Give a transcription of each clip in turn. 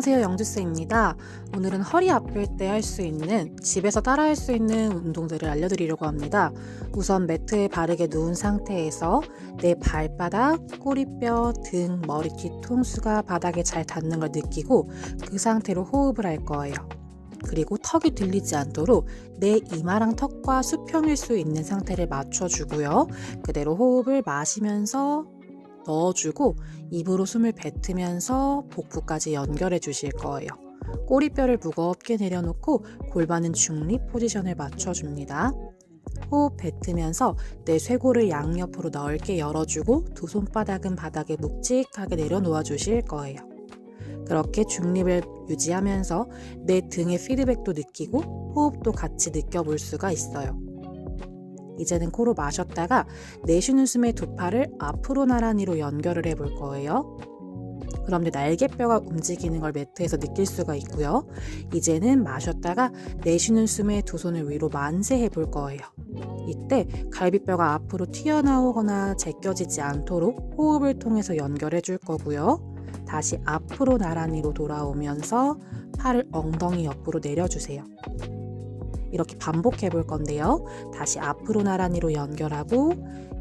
안녕하세요, 영주쌤입니다. 오늘은 허리 아플 때 할 수 있는, 집에서 따라 할 수 있는 운동들을 알려드리려고 합니다. 우선 매트에 바르게 누운 상태에서 내 발바닥, 꼬리뼈, 등, 머리 뒤통수가 바닥에 잘 닿는 걸 느끼고 그 상태로 호흡을 할 거예요. 그리고 턱이 들리지 않도록 내 이마랑 턱과 수평일 수 있는 상태를 맞춰주고요. 그대로 호흡을 마시면서 넣어주고 입으로 숨을 뱉으면서 복부까지 연결해 주실 거예요. 꼬리뼈를 무겁게 내려놓고 골반은 중립 포지션을 맞춰줍니다. 호흡 뱉으면서 내 쇄골을 양옆으로 넓게 열어주고 두 손바닥은 바닥에 묵직하게 내려놓아 주실 거예요. 그렇게 중립을 유지하면서 내 등의 피드백도 느끼고 호흡도 같이 느껴볼 수가 있어요. 이제는 코로 마셨다가 내쉬는 숨에 두 팔을 앞으로 나란히로 연결을 해볼 거예요. 그럼 내 날개뼈가 움직이는 걸 매트에서 느낄 수가 있고요. 이제는 마셨다가 내쉬는 숨에 두 손을 위로 만세해 볼 거예요. 이때 갈비뼈가 앞으로 튀어나오거나 제껴지지 않도록 호흡을 통해서 연결해 줄 거고요. 다시 앞으로 나란히로 돌아오면서 팔을 엉덩이 옆으로 내려주세요. 이렇게 반복해 볼 건데요. 다시 앞으로 나란히로 연결하고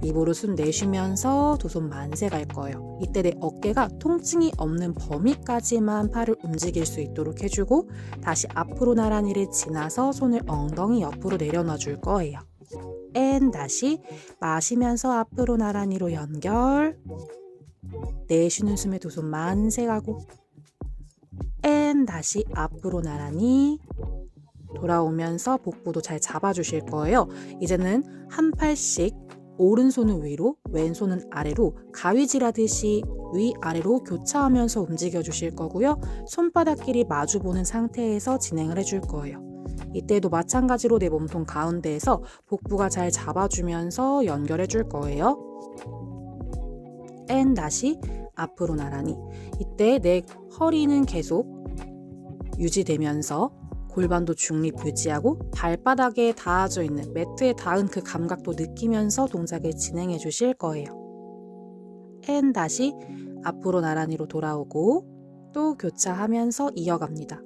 입으로 숨 내쉬면서 두 손 만세 갈 거예요. 이때 내 어깨가 통증이 없는 범위까지만 팔을 움직일 수 있도록 해주고 다시 앞으로 나란히를 지나서 손을 엉덩이 옆으로 내려놔 줄 거예요. 다시 마시면서 앞으로 나란히로 연결, 내쉬는 숨에 두 손 만세 가고 다시 앞으로 나란히 돌아오면서 복부도 잘 잡아주실 거예요. 이제는 한 팔씩 오른손은 위로, 왼손은 아래로 가위질하듯이 위아래로 교차하면서 움직여 주실 거고요. 손바닥끼리 마주보는 상태에서 진행을 해줄 거예요. 이때도 마찬가지로 내 몸통 가운데에서 복부가 잘 잡아주면서 연결해 줄 거예요. 다시 앞으로 나란히. 이때 내 허리는 계속 유지되면서 골반도 중립 유지하고 발바닥에 닿아져 있는 매트에 닿은 그 감각도 느끼면서 동작을 진행해 주실 거예요. 다시 앞으로 나란히로 돌아오고 또 교차하면서 이어갑니다.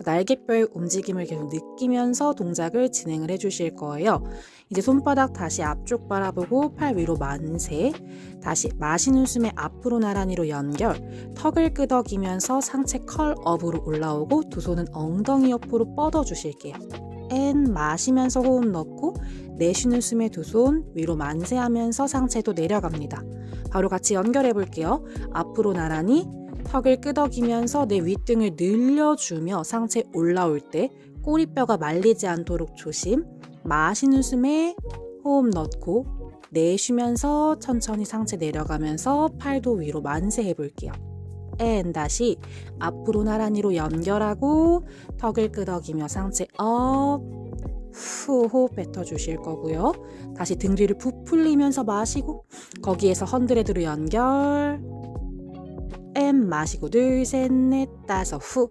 날개뼈의 움직임을 계속 느끼면서 동작을 진행을 해 주실 거예요. 이제 손바닥 다시 앞쪽 바라보고 팔 위로 만세, 다시 마시는 숨에 앞으로 나란히로 연결, 턱을 끄덕이면서 상체 컬업으로 올라오고 두 손은 엉덩이 옆으로 뻗어 주실게요. 마시면서 호흡 넣고 내쉬는 숨에 두 손 위로 만세하면서 상체도 내려갑니다. 바로 같이 연결해 볼게요. 앞으로 나란히 턱을 끄덕이면서 내 윗등을 늘려주며 상체 올라올 때 꼬리뼈가 말리지 않도록 조심. 마시는 숨에 호흡 넣고 내쉬면서 천천히 상체 내려가면서 팔도 위로 만세해 볼게요. 다시 앞으로 나란히로 연결하고 턱을 끄덕이며 상체 업, 후 호흡 뱉어 주실 거고요. 다시 등 뒤를 부풀리면서 마시고 거기에서 헌드레드로 연결, 마시고 둘, 셋, 넷, 다섯, 후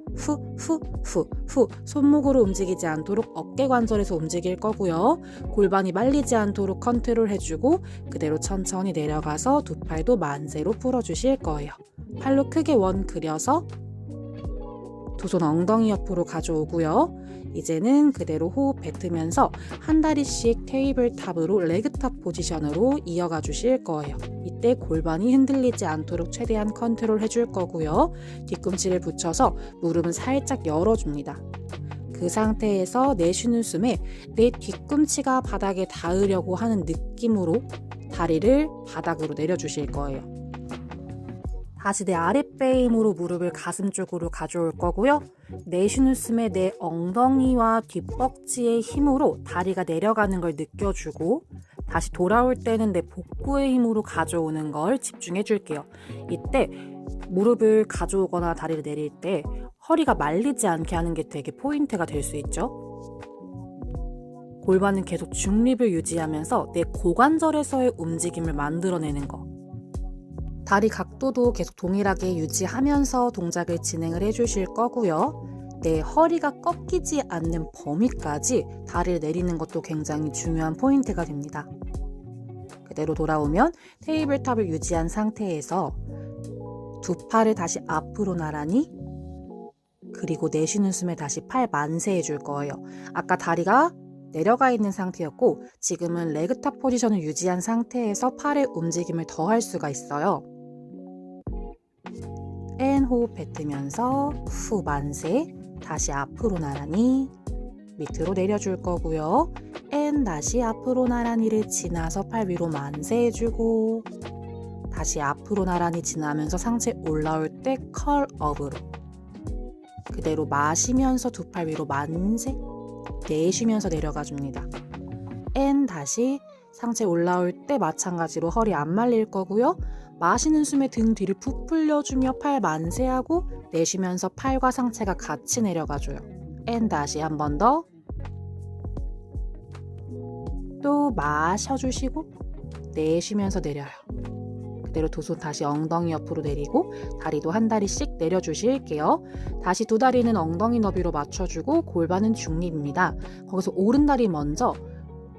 손목으로 움직이지 않도록 어깨 관절에서 움직일 거고요. 골반이 말리지 않도록 컨트롤 해주고 그대로 천천히 내려가서 두 팔도 만세로 풀어주실 거예요. 팔로 크게 원 그려서 두 손 엉덩이 옆으로 가져오고요. 이제는 그대로 호흡 뱉으면서 한 다리씩 테이블탑으로 레그탑 포지션으로 이어가 주실 거예요. 이때 골반이 흔들리지 않도록 최대한 컨트롤 해줄 거고요. 뒤꿈치를 붙여서 무릎은 살짝 열어줍니다. 그 상태에서 내쉬는 숨에 내 뒤꿈치가 바닥에 닿으려고 하는 느낌으로 다리를 바닥으로 내려주실 거예요. 다시 내 아랫배 힘으로 무릎을 가슴 쪽으로 가져올 거고요. 내쉬는 숨에 내 엉덩이와 뒷벅지의 힘으로 다리가 내려가는 걸 느껴주고 다시 돌아올 때는 내 복부의 힘으로 가져오는 걸 집중해 줄게요. 이때 무릎을 가져오거나 다리를 내릴 때 허리가 말리지 않게 하는 게 되게 포인트가 될 수 있죠. 골반은 계속 중립을 유지하면서 내 고관절에서의 움직임을 만들어내는 거. 다리 각도도 계속 동일하게 유지하면서 동작을 진행을 해주실 거고요. 내 허리가 꺾이지 않는 범위까지 다리를 내리는 것도 굉장히 중요한 포인트가 됩니다. 그대로 돌아오면 테이블탑을 유지한 상태에서 두 팔을 다시 앞으로 나란히 그리고 내쉬는 숨에 다시 팔 만세해 줄 거예요. 아까 다리가 내려가 있는 상태였고 지금은 레그탑 포지션을 유지한 상태에서 팔의 움직임을 더 할 수가 있어요. 앤 호흡 뱉으면서 후 만세, 다시 앞으로 나란히 밑으로 내려줄 거고요. 앤 다시 앞으로 나란히를 지나서 팔 위로 만세해주고 다시 앞으로 나란히 지나면서 상체 올라올 때 컬업으로 그대로 마시면서 두 팔 위로 만세, 내쉬면서 내려가 줍니다. 앤 다시 상체 올라올 때 마찬가지로 허리 안 말릴 거고요. 마시는 숨에 등 뒤를 푹 풀려주며 팔 만세하고 내쉬면서 팔과 상체가 같이 내려가줘요. 앤 다시 한 번 더. 또 마셔주시고 내쉬면서 내려요. 그대로 두 손 다시 엉덩이 옆으로 내리고 다리도 한 다리씩 내려주실게요. 다시 두 다리는 엉덩이 너비로 맞춰주고 골반은 중립입니다. 거기서 오른 다리 먼저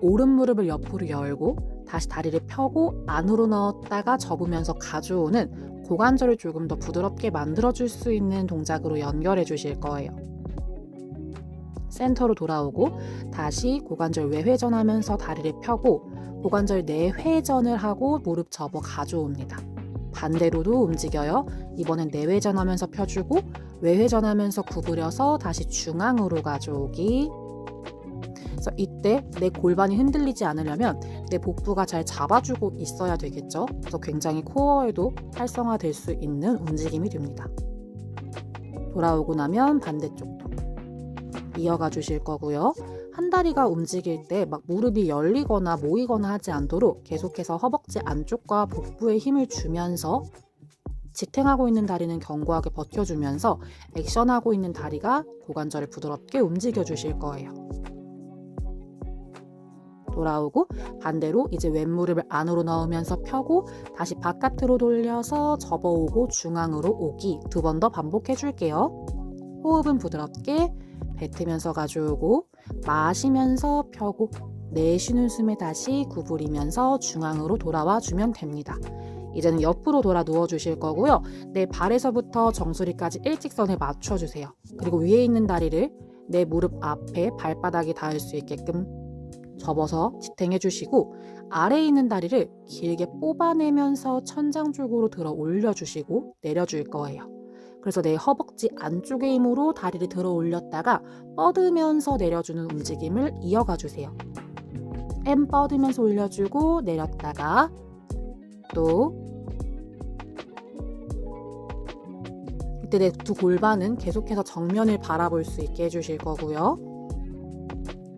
오른 무릎을 옆으로 열고 다시 다리를 펴고 안으로 넣었다가 접으면서 가져오는 고관절을 조금 더 부드럽게 만들어줄 수 있는 동작으로 연결해 주실 거예요. 센터로 돌아오고 다시 고관절 외회전하면서 다리를 펴고 고관절 내회전을 하고 무릎 접어 가져옵니다. 반대로도 움직여요. 이번엔 내회전하면서 펴주고 외회전하면서 구부려서 다시 중앙으로 가져오기. 그래서 이때 내 골반이 흔들리지 않으려면 내 복부가 잘 잡아주고 있어야 되겠죠. 그래서 굉장히 코어에도 활성화될 수 있는 움직임이 됩니다. 돌아오고 나면 반대쪽도 이어가 주실 거고요. 한 다리가 움직일 때 막 무릎이 열리거나 모이거나 하지 않도록 계속해서 허벅지 안쪽과 복부에 힘을 주면서 지탱하고 있는 다리는 견고하게 버텨주면서 액션하고 있는 다리가 고관절을 부드럽게 움직여 주실 거예요. 돌아오고 반대로 이제 왼무릎을 안으로 넣으면서 펴고 다시 바깥으로 돌려서 접어오고 중앙으로 오기 두 번 더 반복해 줄게요. 호흡은 부드럽게 뱉으면서 가져오고 마시면서 펴고 내쉬는 숨에 다시 구부리면서 중앙으로 돌아와 주면 됩니다. 이제는 옆으로 돌아 누워 주실 거고요. 내 발에서부터 정수리까지 일직선에 맞춰주세요. 그리고 위에 있는 다리를 내 무릎 앞에 발바닥이 닿을 수 있게끔 접어서 지탱해 주시고 아래에 있는 다리를 길게 뽑아내면서 천장 쪽으로 들어 올려 주시고 내려줄 거예요. 그래서 내 허벅지 안쪽의 힘으로 다리를 들어 올렸다가 뻗으면서 내려주는 움직임을 이어가 주세요. M 뻗으면서 올려주고 내렸다가 또 이때 내 두 골반은 계속해서 정면을 바라볼 수 있게 해주실 거고요.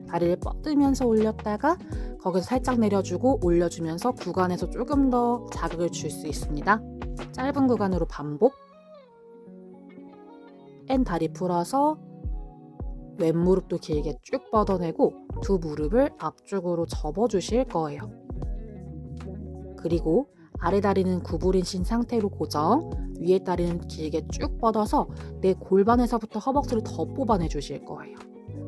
다리를 뻗으면서 올렸다가 거기서 살짝 내려주고 올려주면서 구간에서 조금 더 자극을 줄 수 있습니다. 짧은 구간으로 반복. N 다리 풀어서 왼무릎도 길게 쭉 뻗어내고 두 무릎을 앞쪽으로 접어주실 거예요. 그리고 아래 다리는 구부린 상태로 고정, 위에 다리는 길게 쭉 뻗어서 내 골반에서부터 허벅지를 더 뽑아내 주실 거예요.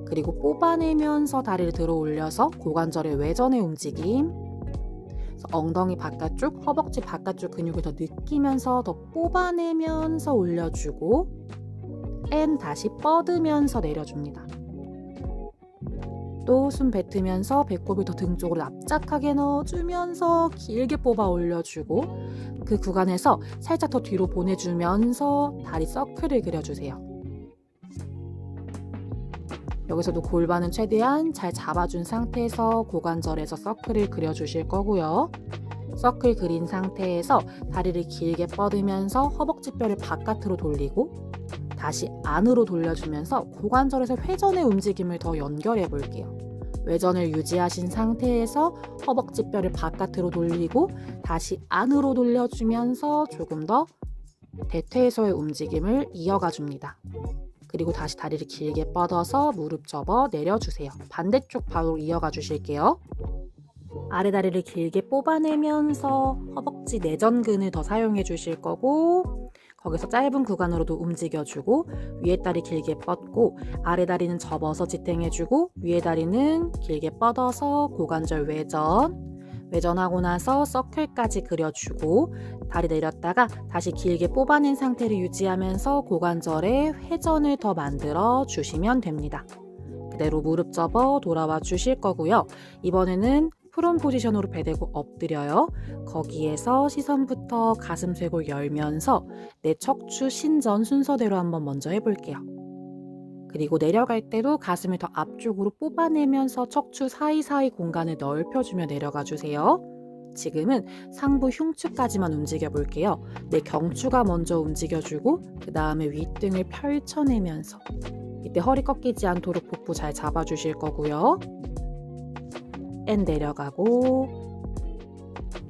그리고 뽑아내면서 다리를 들어 올려서 고관절의 외전의 움직임, 엉덩이 바깥쪽, 허벅지 바깥쪽 근육을 더 느끼면서 더 뽑아내면서 올려주고 N 다시 뻗으면서 내려줍니다. 또 숨 뱉으면서 배꼽을 더 등 쪽으로 납작하게 넣어주면서 길게 뽑아 올려주고 그 구간에서 살짝 더 뒤로 보내주면서 다리 서클을 그려주세요. 여기서도 골반은 최대한 잘 잡아준 상태에서 고관절에서 서클을 그려주실 거고요. 서클 그린 상태에서 다리를 길게 뻗으면서 허벅지뼈를 바깥으로 돌리고 다시 안으로 돌려주면서 고관절에서 회전의 움직임을 더 연결해 볼게요. 외전을 유지하신 상태에서 허벅지뼈를 바깥으로 돌리고 다시 안으로 돌려주면서 조금 더 대퇴해서의 움직임을 이어가 줍니다. 그리고 다시 다리를 길게 뻗어서 무릎 접어 내려주세요. 반대쪽 바로 이어가 주실게요. 아래 다리를 길게 뽑아내면서 허벅지 내전근을 더 사용해 주실 거고 거기서 짧은 구간으로도 움직여주고 위에 다리 길게 뻗고 아래 다리는 접어서 지탱해주고 위에 다리는 길게 뻗어서 고관절 외전 외전하고 나서 서클까지 그려주고 다리 내렸다가 다시 길게 뽑아낸 상태를 유지하면서 고관절에 회전을 더 만들어 주시면 됩니다. 그대로 무릎 접어 돌아와 주실 거고요. 이번에는 프론 포지션으로 배대고 엎드려요. 거기에서 시선부터 가슴 쇄골 열면서 내 척추 신전 순서대로 한번 먼저 해볼게요. 그리고 내려갈 때도 가슴을 더 앞쪽으로 뽑아내면서 척추 사이사이 공간을 넓혀주며 내려가 주세요. 지금은 상부 흉추까지만 움직여 볼게요. 내 경추가 먼저 움직여주고 그 다음에 윗등을 펼쳐내면서 이때 허리 꺾이지 않도록 복부 잘 잡아주실 거고요. 앤 내려가고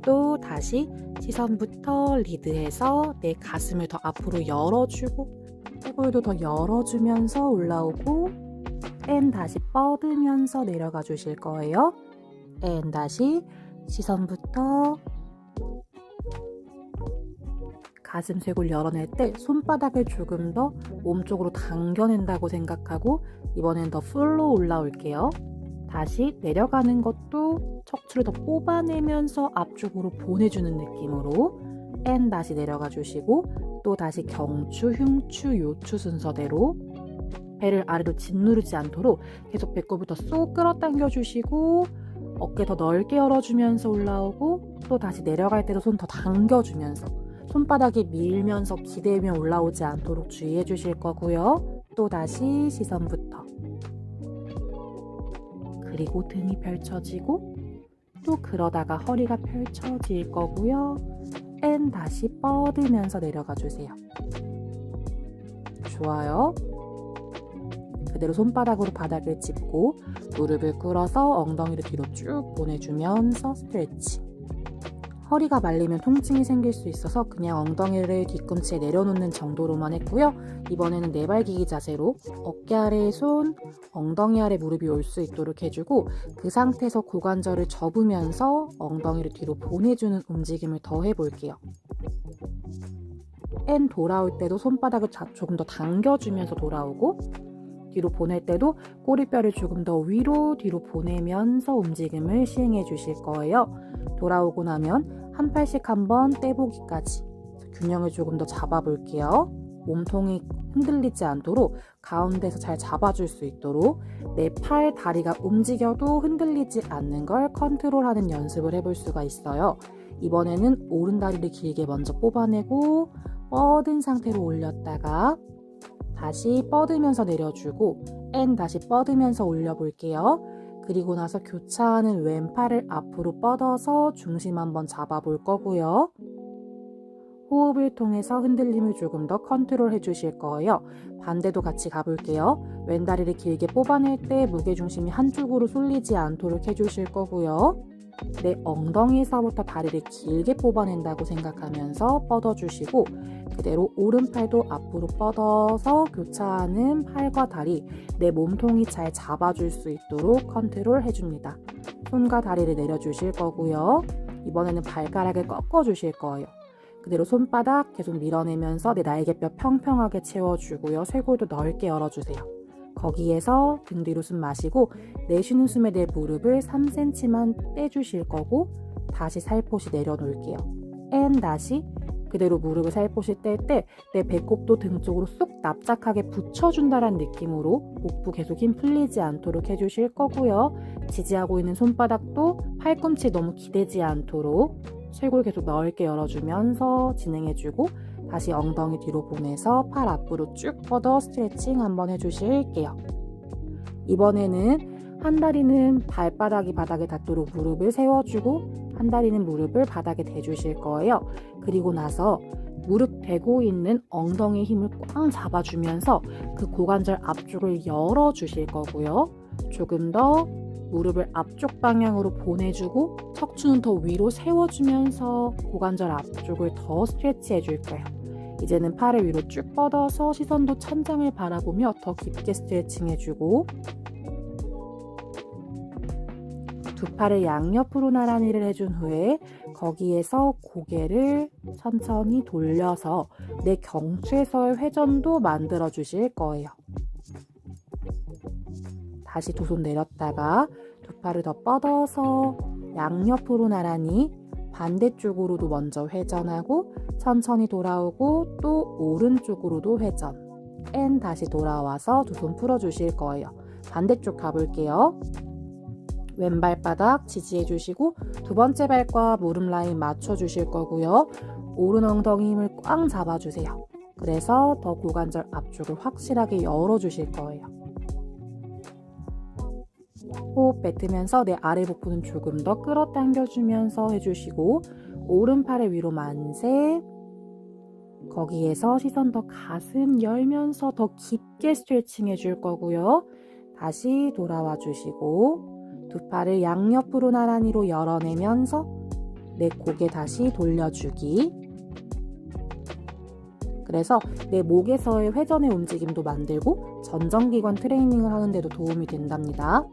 또 다시 시선부터 리드해서 내 가슴을 더 앞으로 열어주고 쇄골도 더 열어주면서 올라오고 앤 다시 뻗으면서 내려가 주실 거예요. 앤 다시 시선부터 가슴 쇄골 열어낼 때 손바닥을 조금 더 몸쪽으로 당겨낸다고 생각하고 이번엔 더 풀로 올라올게요. 다시 내려가는 것도 척추를 더 뽑아내면서 앞쪽으로 보내주는 느낌으로 앤 다시 내려가 주시고 또 다시 경추, 흉추, 요추 순서대로 배를 아래로 짓누르지 않도록 계속 배꼽부터 쏙 끌어당겨 주시고 어깨 더 넓게 열어주면서 올라오고 또 다시 내려갈 때도 손 더 당겨주면서 손바닥이 밀면서 기대면 올라오지 않도록 주의해 주실 거고요. 또 다시 시선부터 그리고 등이 펼쳐지고 또 그러다가 허리가 펼쳐질 거고요. 앤 다시 뻗으면서 내려가 주세요. 좋아요. 그대로 손바닥으로 바닥을 짚고 무릎을 꿇어서 엉덩이를 뒤로 쭉 보내주면서 스트레치. 허리가 말리면 통증이 생길 수 있어서 그냥 엉덩이를 뒤꿈치에 내려놓는 정도로만 했고요. 이번에는 네발기기 자세로 어깨 아래에 손, 엉덩이 아래 무릎이 올 수 있도록 해주고 그 상태에서 고관절을 접으면서 엉덩이를 뒤로 보내주는 움직임을 더 해볼게요. 앤 돌아올 때도 손바닥을 조금 더 당겨주면서 돌아오고 뒤로 보낼 때도 꼬리뼈를 조금 더 위로 뒤로 보내면서 움직임을 시행해 주실 거예요. 돌아오고 나면 한 팔씩 한번 떼보기까지 균형을 조금 더 잡아볼게요. 몸통이 흔들리지 않도록 가운데서 잘 잡아줄 수 있도록 내 팔, 다리가 움직여도 흔들리지 않는 걸 컨트롤하는 연습을 해볼 수가 있어요. 이번에는 오른 다리를 길게 먼저 뽑아내고 뻗은 상태로 올렸다가 다시 뻗으면서 내려주고 앤 다시 뻗으면서 올려볼게요. 그리고 나서 교차하는 왼팔을 앞으로 뻗어서 중심 한번 잡아볼 거고요. 호흡을 통해서 흔들림을 조금 더 컨트롤 해주실 거예요. 반대도 같이 가볼게요. 왼다리를 길게 뽑아낼 때 무게중심이 한쪽으로 쏠리지 않도록 해주실 거고요. 내 엉덩이에서부터 다리를 길게 뽑아낸다고 생각하면서 뻗어주시고 그대로 오른팔도 앞으로 뻗어서 교차하는 팔과 다리, 내 몸통이 잘 잡아줄 수 있도록 컨트롤 해줍니다. 손과 다리를 내려주실 거고요. 이번에는 발가락을 꺾어주실 거예요. 그대로 손바닥 계속 밀어내면서 내 날개뼈 평평하게 채워주고요. 쇄골도 넓게 열어주세요. 거기에서 등 뒤로 숨 마시고 내쉬는 숨에 내 무릎을 3cm만 떼주실 거고 다시 살포시 내려놓을게요. 앤 다시 그대로 무릎을 살포시 뗄 때 내 배꼽도 등 쪽으로 쏙 납작하게 붙여준다는 느낌으로 복부 계속 힘 풀리지 않도록 해주실 거고요. 지지하고 있는 손바닥도 팔꿈치에 너무 기대지 않도록 쇄골 계속 넓게 열어주면서 진행해주고 다시 엉덩이 뒤로 보내서 팔 앞으로 쭉 뻗어 스트레칭 한번 해주실게요. 이번에는 한 다리는 발바닥이 바닥에 닿도록 무릎을 세워주고 한 다리는 무릎을 바닥에 대주실 거예요. 그리고 나서 무릎 대고 있는 엉덩이 힘을 꽉 잡아주면서 그 고관절 앞쪽을 열어주실 거고요. 조금 더 무릎을 앞쪽 방향으로 보내주고 척추는 더 위로 세워주면서 고관절 앞쪽을 더 스트레치 해줄 거예요. 이제는 팔을 위로 쭉 뻗어서 시선도 천장을 바라보며 더 깊게 스트레칭 해주고 두 팔을 양옆으로 나란히를 해준 후에 거기에서 고개를 천천히 돌려서 내 경추에서의 회전도 만들어 주실 거예요. 다시 두 손 내렸다가 두 팔을 더 뻗어서 양옆으로 나란히 반대쪽으로도 먼저 회전하고 천천히 돌아오고 또 오른쪽으로도 회전. 앤 다시 돌아와서 두 손 풀어주실 거예요. 반대쪽 가볼게요. 왼발바닥 지지해 주시고 두 번째 발과 무릎 라인 맞춰주실 거고요. 오른 엉덩이 힘을 꽉 잡아주세요. 그래서 더 고관절 앞쪽을 확실하게 열어주실 거예요. 호흡 뱉으면서 내 아래 복부는 조금 더 끌어당겨주면서 해주시고 오른팔을 위로 만세. 거기에서 시선 더 가슴 열면서 더 깊게 스트레칭 해줄 거고요. 다시 돌아와 주시고 두 팔을 양옆으로 나란히로 열어내면서 내 고개 다시 돌려주기. 그래서 내 목에서의 회전의 움직임도 만들고 전정기관 트레이닝을 하는데도 도움이 된답니다.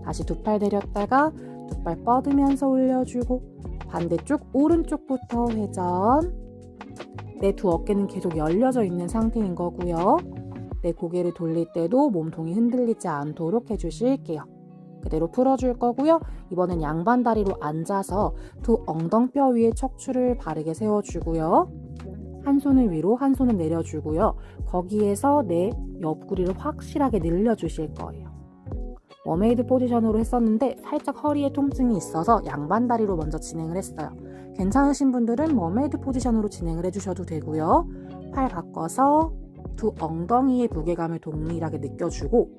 다시 두 팔 내렸다가 두 팔 뻗으면서 올려주고 반대쪽 오른쪽부터 회전. 내 두 어깨는 계속 열려져 있는 상태인 거고요. 내 고개를 돌릴 때도 몸통이 흔들리지 않도록 해주실게요. 그대로 풀어줄 거고요. 이번엔 양반 다리로 앉아서 두 엉덩뼈 위에 척추를 바르게 세워주고요. 한 손을 위로 한 손을 내려주고요. 거기에서 내 옆구리를 확실하게 늘려주실 거예요. 머메이드 포지션으로 했었는데 살짝 허리에 통증이 있어서 양반 다리로 먼저 진행을 했어요. 괜찮으신 분들은 머메이드 포지션으로 진행을 해주셔도 되고요. 팔 바꿔서 두 엉덩이의 무게감을 동일하게 느껴주고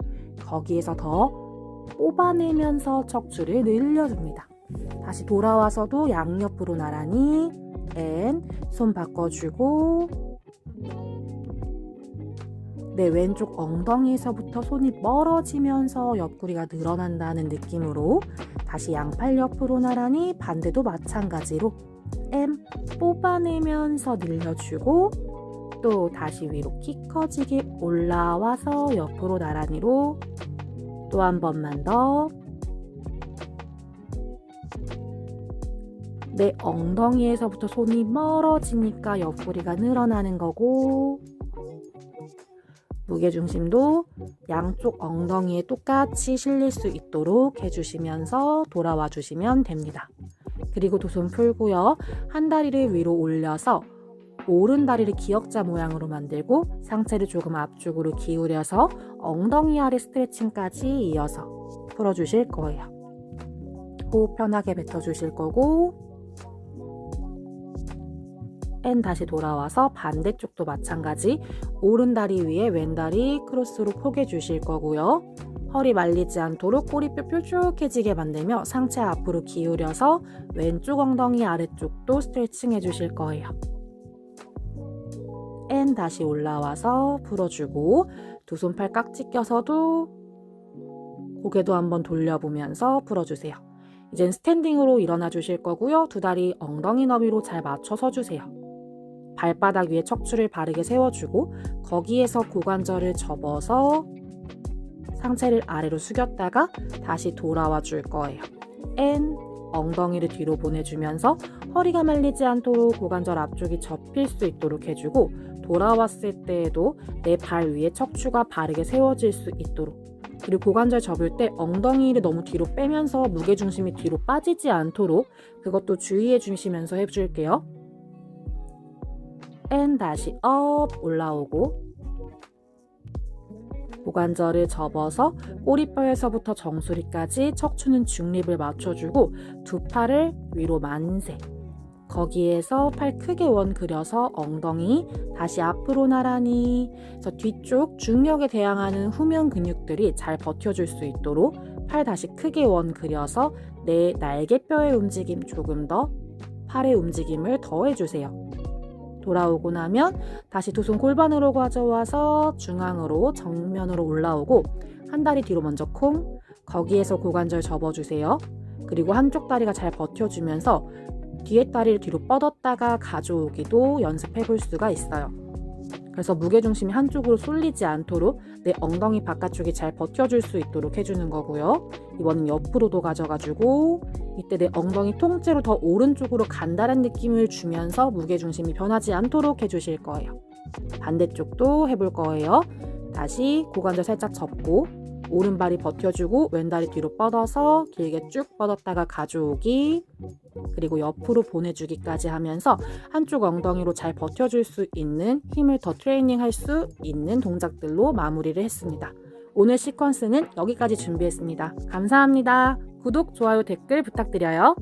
거기에서 더 뽑아내면서 척추를 늘려줍니다. 다시 돌아와서도 양옆으로 나란히 손 바꿔주고 내 왼쪽 엉덩이에서부터 손이 멀어지면서 옆구리가 늘어난다는 느낌으로 다시 양팔 옆으로 나란히 반대도 마찬가지로 뽑아내면서 늘려주고 또 다시 위로 키 커지게 올라와서 옆으로 나란히로 또 한 번만 더. 내 엉덩이에서부터 손이 멀어지니까 옆구리가 늘어나는 거고 무게중심도 양쪽 엉덩이에 똑같이 실릴 수 있도록 해주시면서 돌아와 주시면 됩니다. 그리고 두 손 풀고요. 한 다리를 위로 올려서 오른 다리를 기역자 모양으로 만들고 상체를 조금 앞쪽으로 기울여서 엉덩이 아래 스트레칭까지 이어서 풀어주실 거예요. 호흡 편하게 뱉어주실 거고 다시 돌아와서 반대쪽도 마찬가지 오른 다리 위에 왼 다리 크로스로 포개 주실 거고요. 허리 말리지 않도록 꼬리뼈 뾰족해지게 만들며 상체 앞으로 기울여서 왼쪽 엉덩이 아래쪽도 스트레칭 해주실 거예요. 다시 올라와서 풀어주고 두 손 팔 깍지 껴서도 고개도 한번 돌려보면서 풀어주세요. 이젠 스탠딩으로 일어나 주실 거고요. 두 다리 엉덩이 너비로 잘 맞춰 서주세요. 발바닥 위에 척추를 바르게 세워주고 거기에서 고관절을 접어서 상체를 아래로 숙였다가 다시 돌아와 줄 거예요. 엉덩이를 뒤로 보내주면서 허리가 말리지 않도록 고관절 앞쪽이 접힐 수 있도록 해주고 돌아왔을 때에도 내 발 위에 척추가 바르게 세워질 수 있도록 그리고 고관절 접을 때 엉덩이를 너무 뒤로 빼면서 무게중심이 뒤로 빠지지 않도록 그것도 주의해 주시면서 해줄게요. 다시 업 올라오고 고관절을 접어서 꼬리뼈에서부터 정수리까지 척추는 중립을 맞춰주고 두 팔을 위로 만세. 거기에서 팔 크게 원 그려서 엉덩이 다시 앞으로 나란히 그래서 뒤쪽 중력에 대항하는 후면 근육들이 잘 버텨줄 수 있도록 팔 다시 크게 원 그려서 내 날개뼈의 움직임 조금 더 팔의 움직임을 더해주세요. 돌아오고 나면 다시 두 손 골반으로 가져와서 중앙으로 정면으로 올라오고 한 다리 뒤로 먼저 콩 거기에서 고관절 접어주세요. 그리고 한쪽 다리가 잘 버텨주면서 뒤에 다리를 뒤로 뻗었다가 가져오기도 연습해 볼 수가 있어요. 그래서 무게중심이 한쪽으로 쏠리지 않도록 내 엉덩이 바깥쪽이 잘 버텨줄 수 있도록 해주는 거고요. 이번엔 옆으로도 가져가지고 이때 내 엉덩이 통째로 더 오른쪽으로 간다는 느낌을 주면서 무게중심이 변하지 않도록 해주실 거예요. 반대쪽도 해볼 거예요. 다시 고관절 살짝 접고 오른발이 버텨주고 왼다리 뒤로 뻗어서 길게 쭉 뻗었다가 가져오기, 그리고 옆으로 보내주기까지 하면서 한쪽 엉덩이로 잘 버텨줄 수 있는 힘을 더 트레이닝할 수 있는 동작들로 마무리를 했습니다. 오늘 시퀀스는 여기까지 준비했습니다. 감사합니다. 구독, 좋아요, 댓글 부탁드려요.